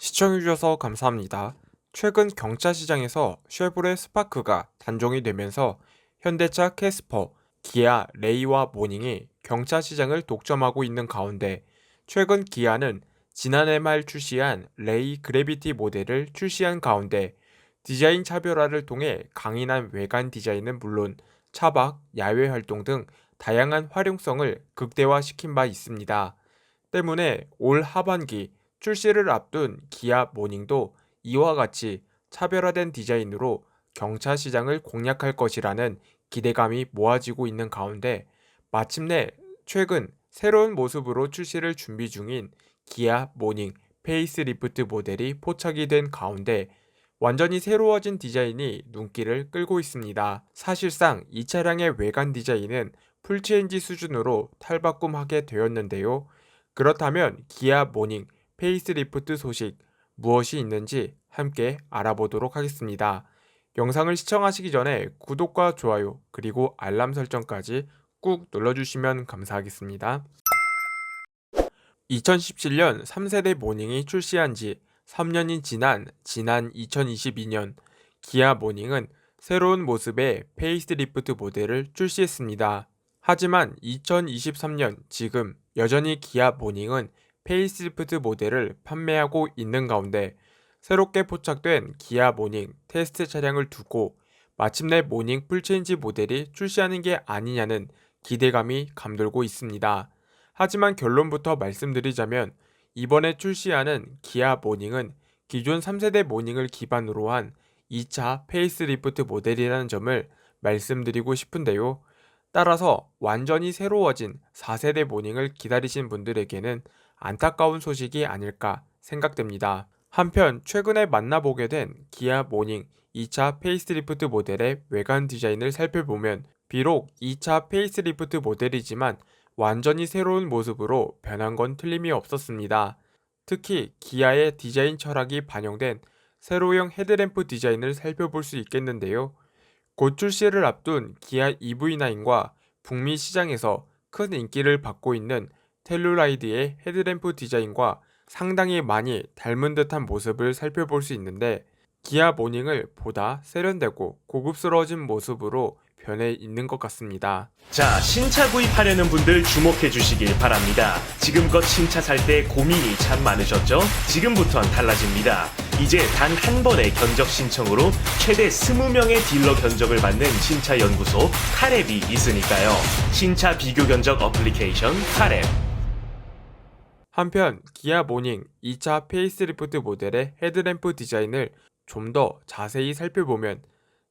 시청해주셔서 감사합니다. 최근 경차 시장에서 쉐보레 스파크가 단종이 되면서 현대차 캐스퍼, 기아 레이와 모닝이 경차 시장을 독점하고 있는 가운데 최근 기아는 지난해 말 출시한 레이 그래비티 모델을 출시한 가운데 디자인 차별화를 통해 강인한 외관 디자인은 물론 차박, 야외 활동 등 다양한 활용성을 극대화시킨 바 있습니다. 때문에 올 하반기 출시를 앞둔 기아 모닝도 이와 같이 차별화된 디자인으로 경차 시장을 공략할 것이라는 기대감이 모아지고 있는 가운데 마침내 최근 새로운 모습으로 출시를 준비 중인 기아 모닝 페이스리프트 모델이 포착이 된 가운데 완전히 새로워진 디자인이 눈길을 끌고 있습니다. 사실상 이 차량의 외관 디자인은 풀체인지 수준으로 탈바꿈하게 되었는데요. 그렇다면 기아 모닝 페이스리프트 소식 무엇이 있는지 함께 알아보도록 하겠습니다. 영상을 시청하시기 전에 구독과 좋아요 그리고 알람 설정까지 꾹 눌러주시면 감사하겠습니다. 2017년 3세대 모닝이 출시한 지 3년이 지난 2022년 기아 모닝은 새로운 모습의 페이스리프트 모델을 출시했습니다. 하지만 2023년 지금 여전히 기아 모닝은 페이스리프트 모델을 판매하고 있는 가운데 새롭게 포착된 기아 모닝 테스트 차량을 두고 마침내 모닝 풀체인지 모델이 출시하는 게 아니냐는 기대감이 감돌고 있습니다. 하지만 결론부터 말씀드리자면 이번에 출시하는 기아 모닝은 기존 3세대 모닝을 기반으로 한 2차 페이스리프트 모델이라는 점을 말씀드리고 싶은데요. 따라서 완전히 새로워진 4세대 모닝을 기다리신 분들에게는 안타까운 소식이 아닐까 생각됩니다. 한편 최근에 만나보게 된 기아 모닝 2차 페이스리프트 모델의 외관 디자인을 살펴보면 비록 2차 페이스리프트 모델이지만 완전히 새로운 모습으로 변한 건 틀림이 없었습니다. 특히 기아의 디자인 철학이 반영된 세로형 헤드램프 디자인을 살펴볼 수 있겠는데요. 곧 출시를 앞둔 기아 EV9과 북미 시장에서 큰 인기를 받고 있는 텔루라이드의 헤드램프 디자인과 상당히 많이 닮은 듯한 모습을 살펴볼 수 있는데 기아 모닝을 보다 세련되고 고급스러워진 모습으로 변해 있는 것 같습니다. 자, 신차 구입하려는 분들 주목해 주시길 바랍니다. 지금껏 신차 살 때 고민이 참 많으셨죠? 지금부턴 달라집니다. 이제 단 한 번의 견적 신청으로 최대 20명의 딜러 견적을 받는 신차 연구소 카랩이 있으니까요. 신차 비교 견적 어플리케이션 카랩. 한편 기아 모닝 2차 페이스리프트 모델의 헤드램프 디자인을 좀 더 자세히 살펴보면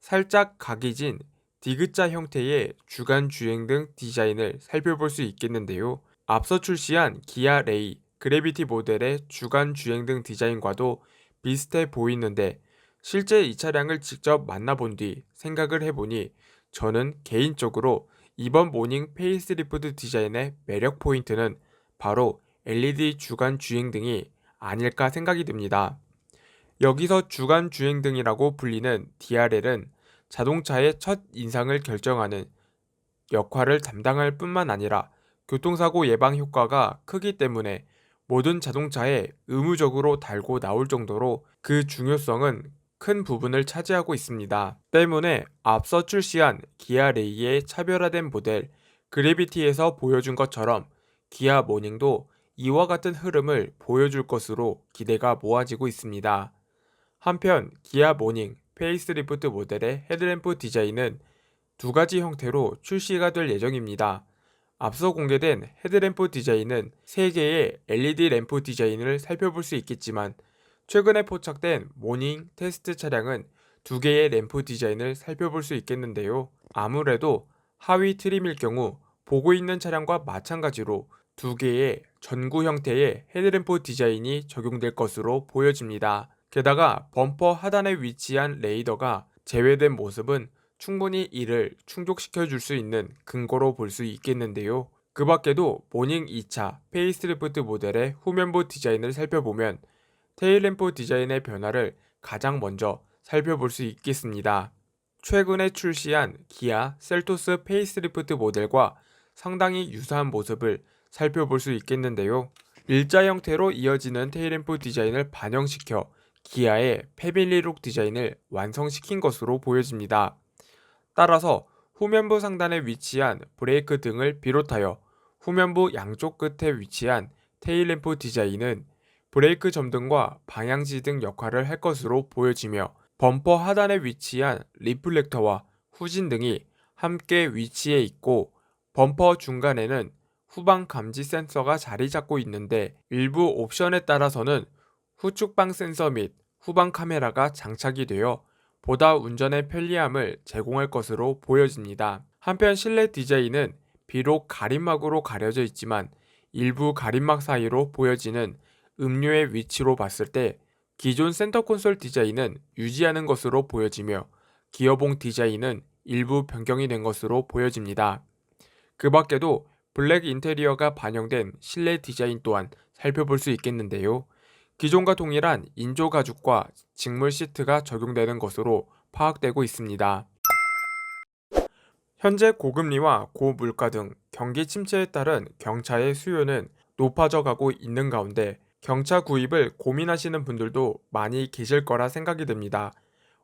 살짝 각이진 디귿자 형태의 주간 주행 등 디자인을 살펴볼 수 있겠는데요. 앞서 출시한 기아 레이 그래비티 모델의 주간 주행 등 디자인과도 비슷해 보이는데 실제 이 차량을 직접 만나본 뒤 생각을 해보니 저는 개인적으로 이번 모닝 페이스리프트 디자인의 매력 포인트는 바로 LED 주간 주행 등이 아닐까 생각이 듭니다. 여기서 주간 주행 등이라고 불리는 DRL은 자동차의 첫 인상을 결정하는 역할을 담당할 뿐만 아니라 교통사고 예방 효과가 크기 때문에 모든 자동차에 의무적으로 달고 나올 정도로 그 중요성은 큰 부분을 차지하고 있습니다. 때문에 앞서 출시한 기아 레이의 차별화된 모델 그래비티에서 보여준 것처럼 기아 모닝도 이와 같은 흐름을 보여줄 것으로 기대가 모아지고 있습니다. 한편 기아 모닝 페이스리프트 모델의 헤드램프 디자인은 두 가지 형태로 출시가 될 예정입니다. 앞서 공개된 헤드램프 디자인은 3개의 LED 램프 디자인을 살펴볼 수 있겠지만 최근에 포착된 모닝 테스트 차량은 2개의 램프 디자인을 살펴볼 수 있겠는데요. 아무래도 하위 트림일 경우 보고 있는 차량과 마찬가지로 2개의 전구 형태의 헤드램프 디자인이 적용될 것으로 보여집니다. 게다가 범퍼 하단에 위치한 레이더가 제외된 모습은 충분히 이를 충족시켜 줄 수 있는 근거로 볼 수 있겠는데요. 그 밖에도 모닝 2차 페이스리프트 모델의 후면부 디자인을 살펴보면 테일램프 디자인의 변화를 가장 먼저 살펴볼 수 있겠습니다. 최근에 출시한 기아 셀토스 페이스리프트 모델과 상당히 유사한 모습을 살펴볼 수 있겠는데요. 일자 형태로 이어지는 테일램프 디자인을 반영시켜 기아의 패밀리룩 디자인을 완성시킨 것으로 보여집니다. 따라서 후면부 상단에 위치한 브레이크 등을 비롯하여 후면부 양쪽 끝에 위치한 테일램프 디자인은 브레이크 점등과 방향지 등 역할을 할 것으로 보여지며 범퍼 하단에 위치한 리플렉터와 후진 등이 함께 위치해 있고 범퍼 중간에는 후방 감지 센서가 자리 잡고 있는데 일부 옵션에 따라서는 후측방 센서 및 후방 카메라가 장착이 되어 보다 운전의 편리함을 제공할 것으로 보여집니다. 한편 실내 디자인은 비록 가림막으로 가려져 있지만 일부 가림막 사이로 보여지는 음료의 위치로 봤을 때 기존 센터 콘솔 디자인은 유지하는 것으로 보여지며 기어봉 디자인은 일부 변경이 된 것으로 보여집니다. 그 밖에도 블랙 인테리어가 반영된 실내 디자인 또한 살펴볼 수 있겠는데요. 기존과 동일한 인조 가죽과 직물 시트가 적용되는 것으로 파악되고 있습니다. 현재 고금리와 고물가 등 경기 침체에 따른 경차의 수요는 높아져 가고 있는 가운데 경차 구입을 고민하시는 분들도 많이 계실 거라 생각이 듭니다.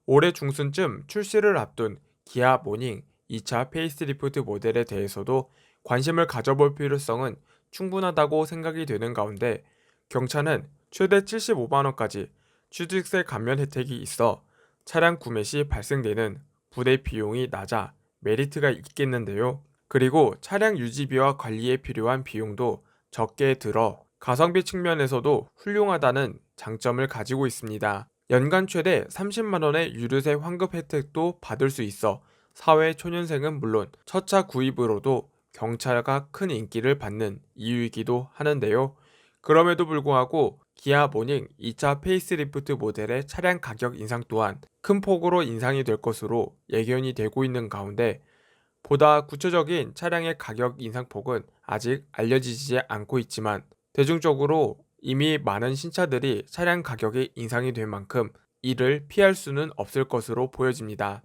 올해 중순쯤 출시를 앞둔 기아 모닝 2차 페이스리프트 모델에 대해서도 관심을 가져볼 필요성은 충분하다고 생각이 되는 가운데 경차는 최대 75만원까지 취득세 감면 혜택이 있어 차량 구매 시 발생되는 부대 비용이 낮아 메리트가 있겠는데요. 그리고 차량 유지비와 관리에 필요한 비용도 적게 들어 가성비 측면에서도 훌륭하다는 장점을 가지고 있습니다. 연간 최대 30만원의 유류세 환급 혜택도 받을 수 있어 사회 초년생은 물론 첫 차 구입으로도 경차가 큰 인기를 받는 이유이기도 하는데요. 그럼에도 불구하고 기아 모닝 2차 페이스리프트 모델의 차량 가격 인상 또한 큰 폭으로 인상이 될 것으로 예견이 되고 있는 가운데 보다 구체적인 차량의 가격 인상폭은 아직 알려지지 않고 있지만 대중적으로 이미 많은 신차들이 차량 가격이 인상이 된 만큼 이를 피할 수는 없을 것으로 보여집니다.